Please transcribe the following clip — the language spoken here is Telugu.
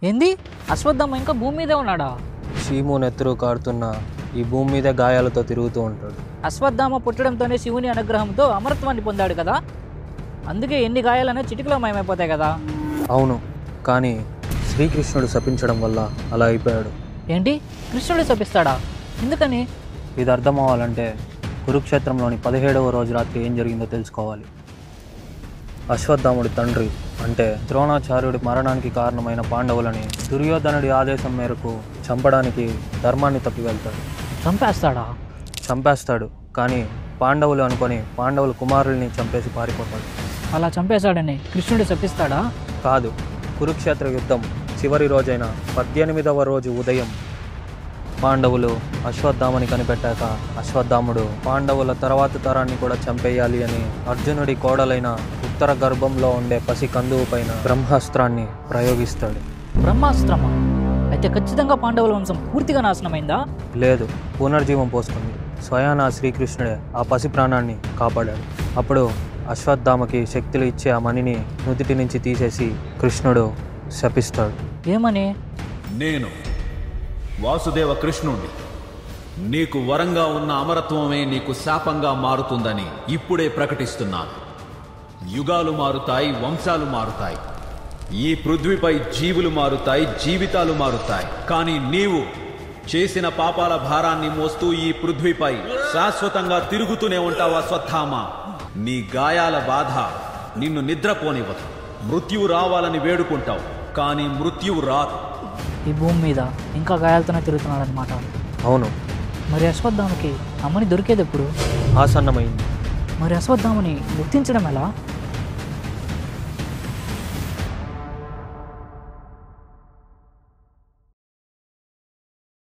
ఏంది అశ్వత్థామ ఇంకా భూమి మీదే ఉన్నాడా? శీము నెత్తురు కారుతున్న ఈ భూమి మీద గాయాలతో తిరుగుతూ ఉంటాడు. అశ్వత్థామ పుట్టడంతోనే శివుని అనుగ్రహంతో అమరత్వాన్ని పొందాడు కదా, అందుకే ఎన్ని గాయాలనే చిటికలో మాయమైపోతాయి కదా. అవును, కానీ శ్రీకృష్ణుడు శపించడం వల్ల అలా అయిపోయాడు. ఏంటి, కృష్ణుడు శపిస్తాడా? ఎందుకని? ఇది అర్థం అవ్వాలంటే కురుక్షేత్రంలోని 17వ రోజు రాత్రి ఏం జరిగిందో తెలుసుకోవాలి. అశ్వత్థాముడి తండ్రి అంటే ద్రోణాచార్యుడి మరణానికి కారణమైన పాండవులని దుర్యోధనుడి ఆదేశం మేరకు చంపడానికి ధర్మాన్ని తప్పి వెళ్తాడు. చంపేస్తాడా? చంపేస్తాడు, కానీ పాండవులు అనుకొని పాండవుల కుమారుల్ని చంపేసి పారిపోతాడు. అలా చంపేశాడని కృష్ణుడు శపిస్తాడా? కాదు, కురుక్షేత్ర యుద్ధం చివరి రోజైన 18వ రోజు ఉదయం పాండవులు అశ్వత్థామని కనిపెట్టాక అశ్వత్థాముడు పాండవుల తర్వాత తరాన్ని కూడా చంపేయాలి అని అర్జునుడి కోడలైన ఉత్తర గర్భంలో ఉండే పసి కందువు పైన బ్రహ్మాస్త్రాన్ని ప్రయోగిస్తాడు. బ్రహ్మాస్త్రమా? అయితే ఖచ్చితంగా పాండవుల వంశం పూర్తిగా నాశనమైందా? లేదు, పునర్జీవం పోసుకుంది. స్వయానా శ్రీకృష్ణుడే ఆ పసి ప్రాణాన్ని కాపాడాడు. అప్పుడు అశ్వత్థామకి శక్తులు ఇచ్చే ఆ మణిని నుదిటి నుంచి తీసేసి కృష్ణుడు శపిస్తాడు. ఏమని? నేను వాసుదేవ కృష్ణుణ్ణి, నీకు వరంగా ఉన్న అమరత్వమే నీకు శాపంగా మారుతుందని ఇప్పుడే ప్రకటిస్తున్నాను. యుగాలు మారుతాయి, వంశాలు మారుతాయి, ఈ పృథ్వీపై జీవులు మారుతాయి, జీవితాలు మారుతాయి. కానీ నీవు చేసిన పాపాల భారాన్ని మోస్తూ ఈ పృథ్వీపై శాశ్వతంగా తిరుగుతూనే ఉంటావు అశ్వత్థామ. నీ గాయాల బాధ నిన్ను నిద్రపోనివ్వదు. మృత్యువు రావాలని వేడుకుంటావు, కానీ మృత్యువు రాదు. ఈ భూమి మీద ఇంకా గాయాలతోనే తిరుగుతున్నాడు అనమాట. అవును. మరి అశ్వత్థామకి అమ్మని దొరికేది ఎప్పుడు? ఆసన్నమైంది. మరి అశ్వత్థామని గుర్తించడం ఎలా?